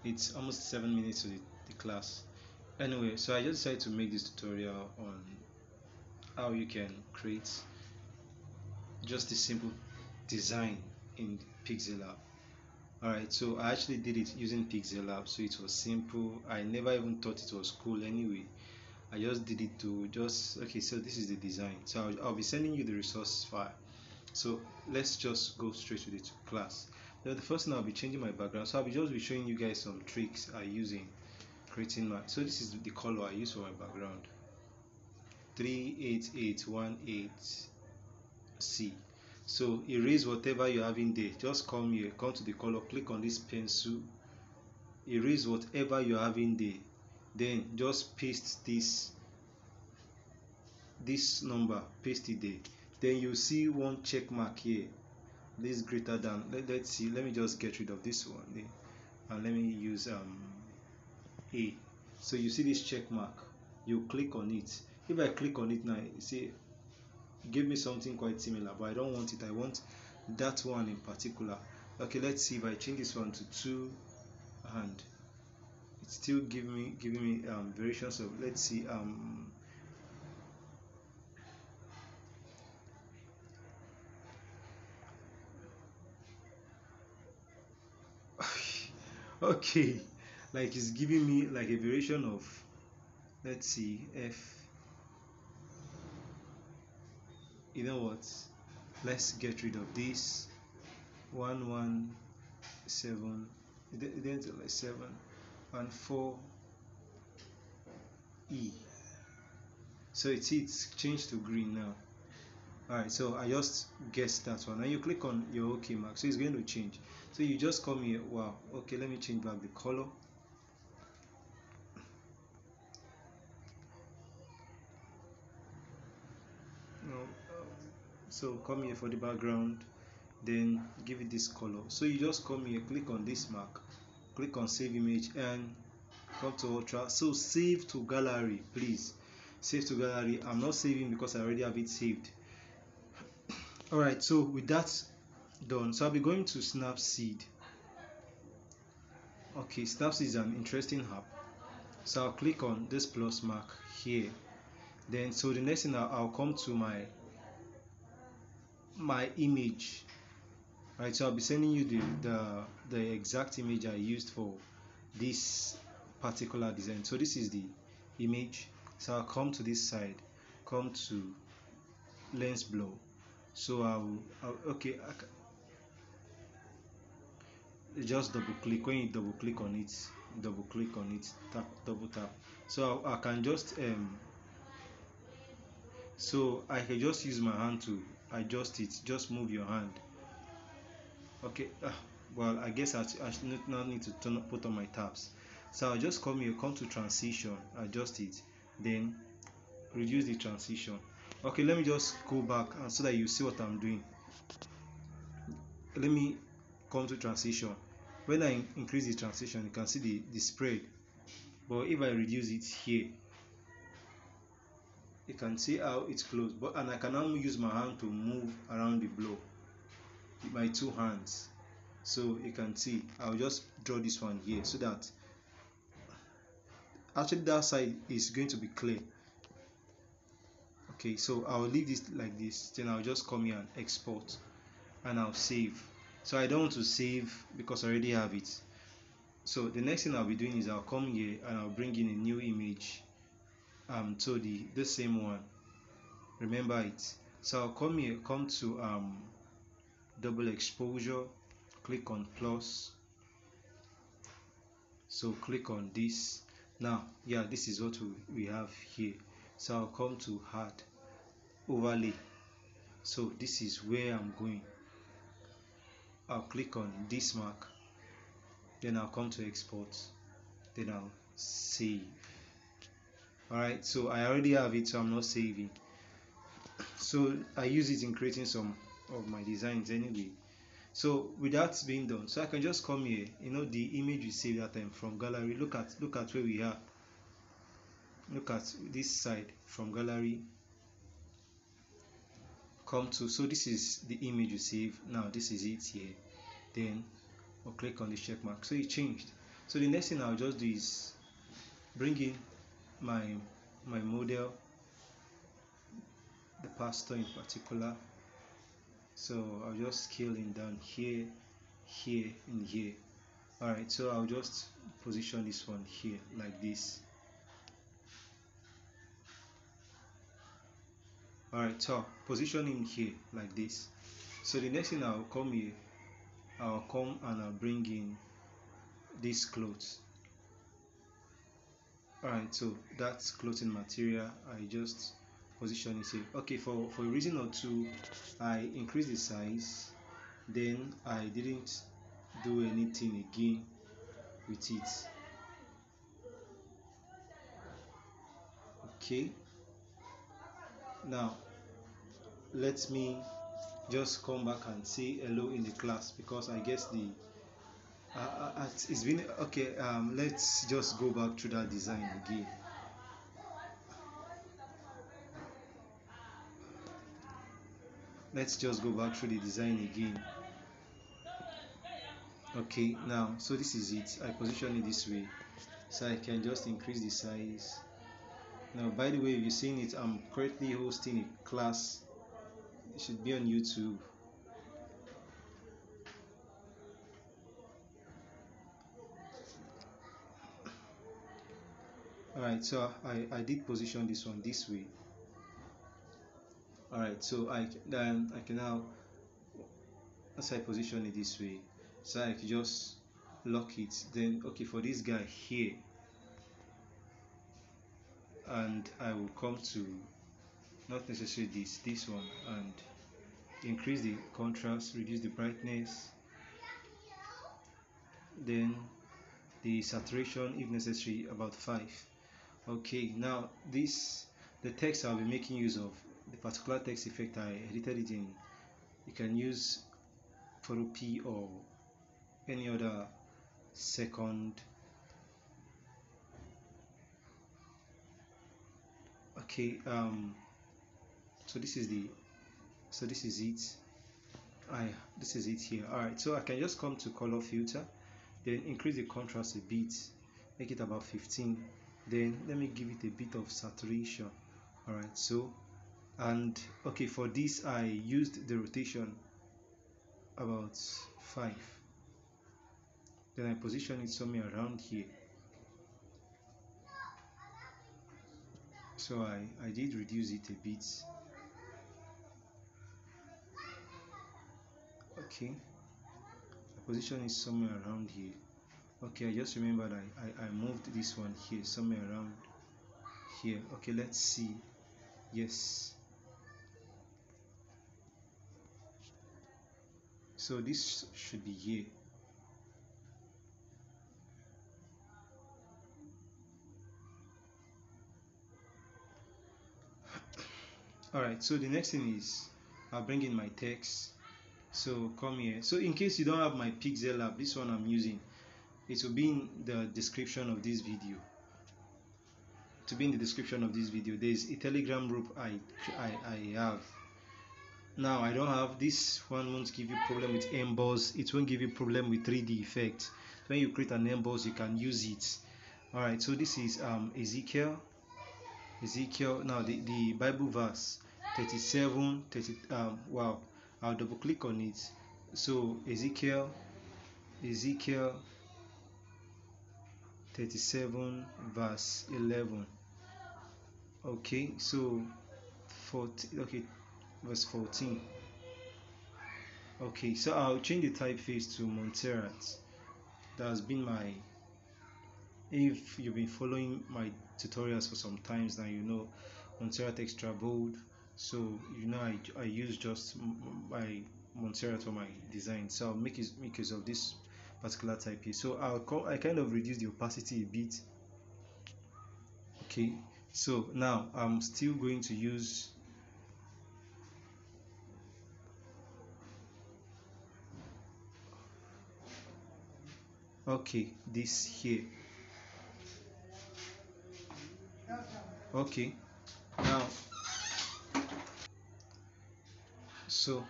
It's almost 7 minutes to the class. Anyway, so I just decided to make this tutorial on how you can create just a simple design in Pixellab. Alright, so I actually did it using Pixellab, so it was simple. I never even thought it was cool anyway. I just did it to just, okay, so this is the design. So I'll be sending you the resource file. So let's just go straight with it, class. Now the first thing, I'll be changing my background. So I'll be just be showing you guys some tricks I use in creating my, so this is the color I use for my background, 38818C. So erase whatever you're having there. Just come here, come to the color, click on this pencil, erase whatever you're having there, then just paste this number, paste it there. Then you see one check mark here, this greater than, let's see, let me just get rid of this one there, and let me use A. So you see this check mark, you click on it. If I click on it now, you see give me something quite similar, but I don't want it. I want that one in particular. Okay, let's see if I change this one to 2 and it's still giving me variations of, let's see, okay, like it's giving me like a variation of, let's see, F. You know what, let's get rid of this 117, then like 7 and 4E. So it's changed to green now. Alright, so I just guessed that one. And you click on your OK mark, so it's going to change. So you just come here. Wow, okay, let me change back the color. No, so come here for the background, then give it this color. So you just come here, click on this mark, click on save image, and come to ultra. So save to gallery, please. Save to gallery. I'm not saving because I already have it saved. Alright, so with that done, so I'll be going to Snapseed. Okay, Snapseed is an interesting app. So I'll click on this plus mark here. Then so the next thing, I'll come to my image. Right, so I'll be sending you the exact image I used for this particular design. So this is the image. So I'll come to this side, come to lens blur. So okay, just double click. When you double click on it, tap, double tap. So I can just so I can just use my hand to adjust it. Just move your hand. Okay, well, I guess I should not need to put on my tabs. So I'll just come here, come to transition, adjust it, then reduce the transition. Okay, let me just go back and so that you see what I'm doing. Let me come to transition. When I increase the transition, you can see the spread. But if I reduce it here, you can see how it's close. But and I can now use my hand to move around the blow with my two hands. So you can see I'll just draw this one here so that actually that side is going to be clear. Okay, so I'll leave this like this, then I'll just come here and export, and I'll save. So I don't want to save because I already have it. So the next thing I'll be doing is I'll come here and I'll bring in a new image, so the same one, remember it. So I'll come here, come to double exposure, click on plus, so click on this. Now yeah, this is what we have here. So I'll come to add overlay. So this is where I'm going. I'll click on this mark, then I'll come to export, then I'll save. Alright, so I already have it, so I'm not saving. So I use it in creating some of my designs anyway. So with that being done, so I can just come here, you know, the image we saved that time from gallery. Look at where we are. Look at this side from gallery. Come to, so this is the image you save. Now this is it here. Then I'll click on the check mark. So it changed. So the next thing I'll just do is bring in my model, the pastor in particular. So I'll just scale him down here, here, and here. Alright, so I'll just position this one here like this. Alright, so position him here like this. So the next thing I'll come here, I'll come and I'll bring in this clothes. Alright, so that's clothing material. I just position it here. Okay, for a reason or two, I increased the size, then I didn't do anything again with it. Okay, now let me just come back and say hello in the class, because I guess the it's been okay. Let's just go back to that design again. Let's just go back through the design again. Okay, now so this is it. I position it this way, so I can just increase the size. Now, by the way, if you're seeing it, I'm currently hosting a class. It should be on YouTube. Alright, so I did position this one this way. Alright, so I can now, as I position it this way, so I can just lock it. Then okay, for this guy here, and I will come to not necessarily this one, and increase the contrast, reduce the brightness, then the saturation if necessary about 5. Okay, now the text I'll be making use of, the particular text effect I edited it in. You can use Photo P or any other second. Okay, so this is it. This is it here. Alright, so I can just come to color filter, then increase the contrast a bit, make it about 15, then let me give it a bit of saturation. Alright, so, and okay, for this I used the rotation about 5, then I position it somewhere around here. So I did reduce it a bit. Okay, I position it somewhere around here. Okay, I just remembered I moved this one here, somewhere around here. Okay, let's see. Yes, so this should be here. Alright, so the next thing is I'll bring in my text. So come here. So in case you don't have my Pixellab, this one I'm using, it will be in the description of this video. To be in the description of this video, there's a Telegram group I have. Now I don't have this one. Won't give you problem with emboss. It won't give you problem with 3D effect. When you create an emboss, you can use it. Alright, so this is Ezekiel. Now the Bible verse 37, 30. Wow, I'll double click on it. So Ezekiel 37 verse 11. Okay, so 14. Okay, verse 14. Okay, so I'll change the typeface to Montserrat. That has been my, if you've been following my tutorials for some times now, you know Montserrat extra bold. So you know I use just my Montserrat for my design. So I'll make use of this particular type here. So I kind of reduce the opacity a bit. Okay, so now I'm still going to use this here. Okay, now so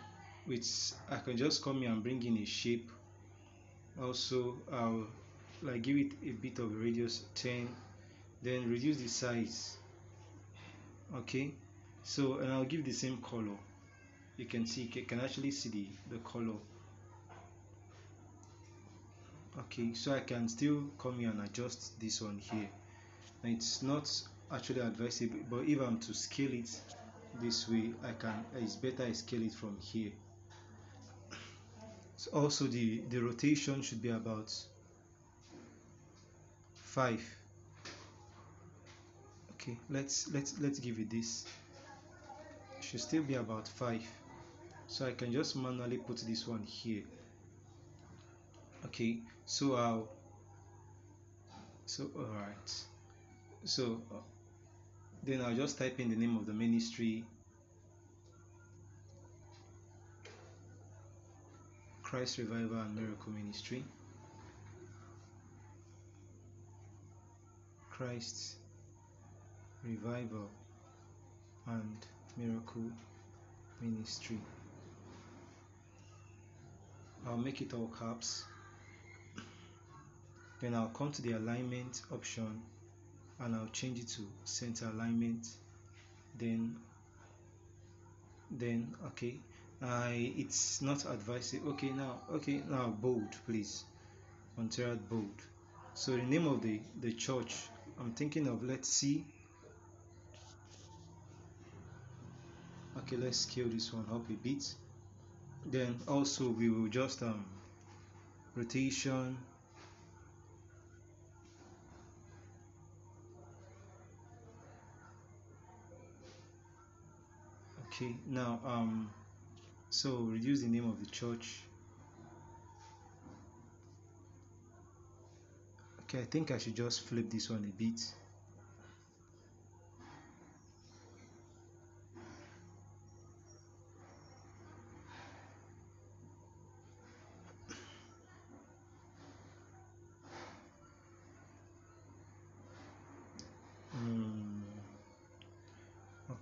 I can just come here and bring in a shape. Also like give it a bit of radius 10, then reduce the size. Okay, so and I'll give the same color. You can see, you can actually see the color. Okay, so I can still come here and adjust this one here. Now it's not actually advisable, but if I'm to scale it this way, I can, it's better I scale it from here. So also the rotation should be about 5. Okay, let's give it this. It should still be about 5. So I can just manually put this one here. Okay, so all right, so then I'll just type in the name of the ministry, Christ Revival and Miracle Ministry. Christ Revival and Miracle Ministry. I'll make it all caps. Then I'll come to the alignment option and I'll change it to center alignment. Then okay, it's not advisable. Okay, now bold, please. Montserrat bold. So the name of the church I'm thinking of, let's see. Okay, let's scale this one up a bit. Then also we will just rotation. Okay, now so reduce the name of the church. Okay, I think I should just flip this one a bit.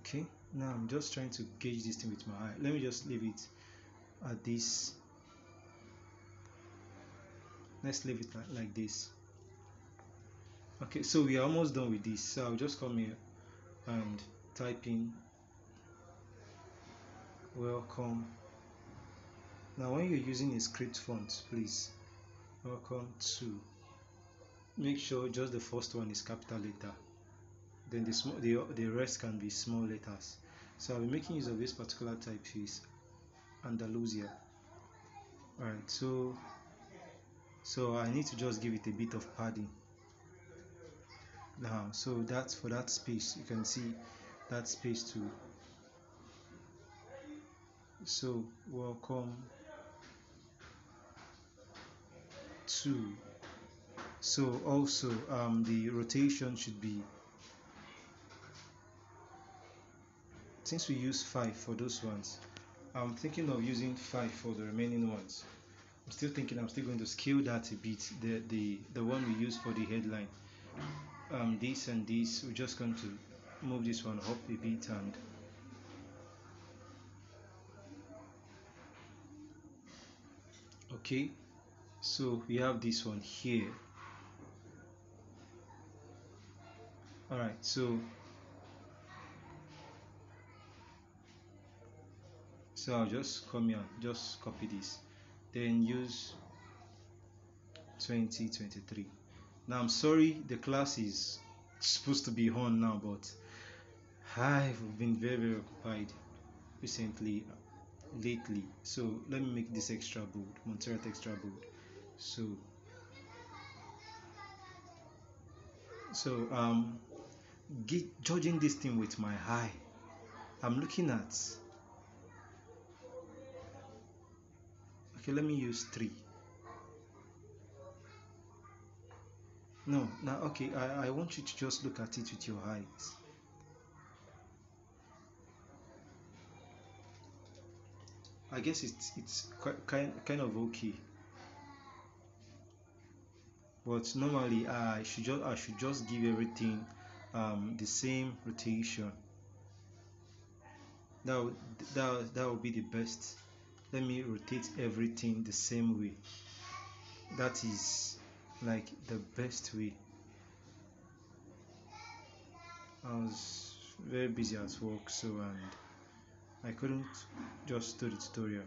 Okay, now I'm just trying to gauge this thing with my eye. Let me just leave it at this. Let's leave it like this. Okay, so we are almost done with this. So I'll just come here and type in welcome. Now when you're using a script font, please, welcome to, make sure just the first one is capital letter, then the rest can be small letters. So I'll be making use of this particular typeface, Andalusia. Alright, so I need to just give it a bit of padding now. So that's for that space, you can see that space too. So welcome to. So also the rotation should be, since we use 5 for those ones, I'm thinking of using 5 for the remaining ones. I'm still going to scale that a bit, the one we use for the headline. This and this, we're just going to move this one up a bit, and okay, so we have this one here. Alright, so I'll just come here, just copy this, then use 2023. Now I'm sorry, the class is supposed to be on now, but I've been very occupied recently, lately. So let me make this extra bold, Montserrat extra bold. So judging this thing with my eye, I'm looking at, okay, let me use 3. No, now okay, I want you to just look at it with your eyes. I guess it's kind of okay, but normally I should just give everything the same rotation. That would be the best. Let me rotate everything the same way. That is like the best way. I was very busy at work, so and I couldn't just do the tutorial,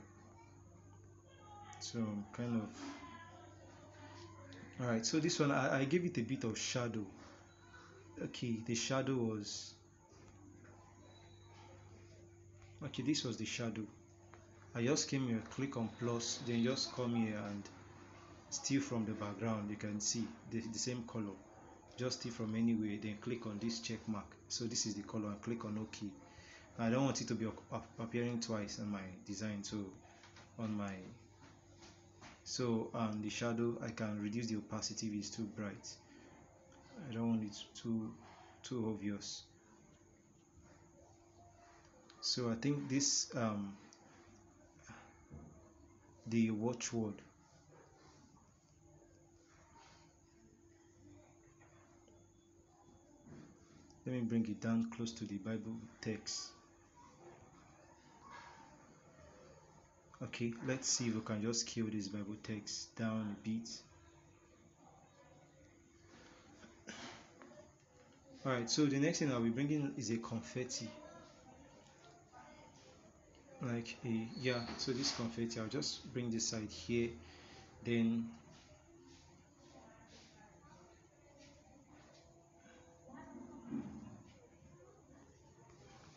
so kind of. All right, so this one I gave it a bit of shadow. Okay, the shadow was okay. This was the shadow. I just came here, click on plus, then just come here and steal from the background. You can see the same color. Just steal from anywhere, then click on this check mark. So this is the color, and click on OK. I don't want it to be appearing twice on my design, so on my the shadow, I can reduce the opacity if it's too bright. I don't want it too obvious. So I think this the watchword. Let me bring it down close to the Bible text. Okay, let's see if we can just scale this Bible text down a bit. Alright, so the next thing I'll be bringing is a confetti. Like a, yeah, so this confetti, I'll just bring this side here, then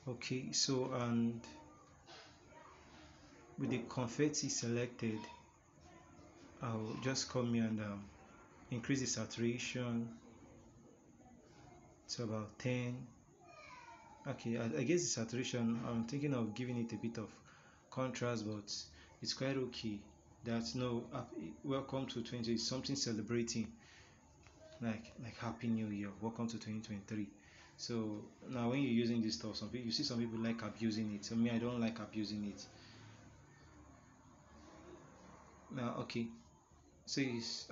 okay, so and with the confetti selected, I'll just come here and increase the saturation to about 10. Okay, I guess the saturation, I'm thinking of giving it a bit of contrast, but it's quite okay. That's no welcome to 20, something celebrating, like Happy New Year, welcome to 2023. So now when you're using this stuff, some people, you see some people like abusing it. So me, I don't like abusing it. Now okay, so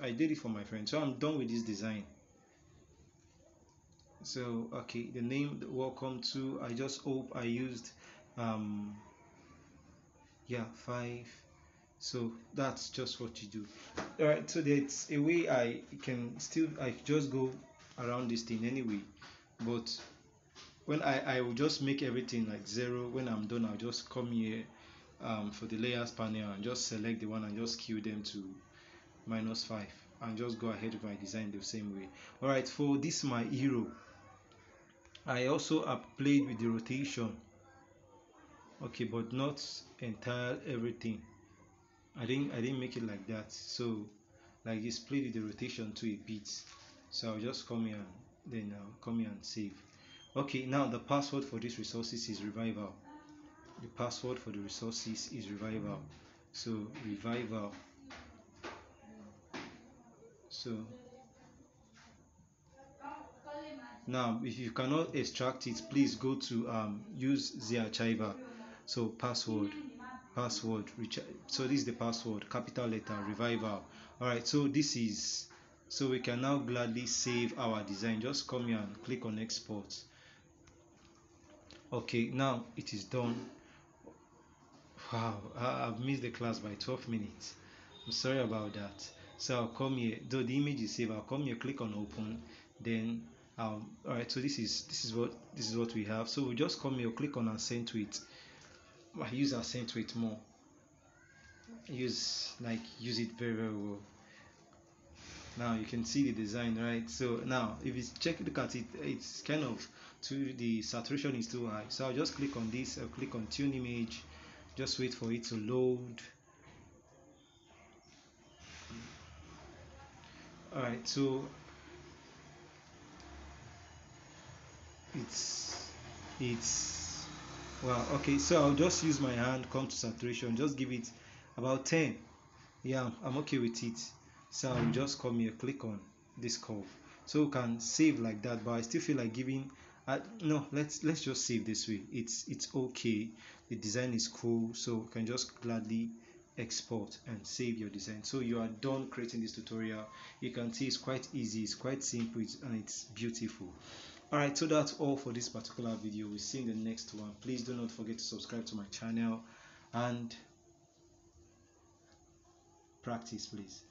I did it for my friend, so I'm done with this design. So okay, the name, the welcome to, I just hope I used yeah, 5. So that's just what you do. All right, so there's a way I just go around this thing anyway, but when I will just make everything like 0. When I'm done, I'll just come here for the layers panel and just select the one and just scale them to -5 and just go ahead with my design the same way. All right, for this my hero, I also played with the rotation. Okay, but not entire everything. I didn't make it like that. So like this, play with the rotation to a bit. So I'll just come here and then I'll come here and save. Okay, now the password for these resources is revival. The password for the resources is revival. So revival. So now if you cannot extract it, please go to use zarchiever. So password, so this is the password, capital letter, revival. All right, so this is, so we can now gladly save our design. Just come here and click on export. Okay, now it is done. Wow, I've missed the class by 12 minutes. I'm sorry about that. So I'll come here, though the image is saved, I'll come here, click on open, then all right, so this is what we have. So we just come here, click on accentuate. I use accentuate more. Use it very well. Now you can see the design, right? So now if you look at it, it's kind of the saturation is too high. So I'll just click on this, I'll click on tune image, just wait for it to load. All right, so it's well, okay, so I'll just use my hand, come to saturation, just give it about 10. Yeah, I'm okay with it. So I'll just come here, click on this curve, so we can save like that. But I still feel like giving no, let's just save this way. It's okay, the design is cool, so you can just gladly export and save your design. So you are done creating this tutorial. You can see it's quite easy, it's quite simple, and it's beautiful. All right, so that's all for this particular video. We'll see in the next one. Please do not forget to subscribe to my channel and practice, please.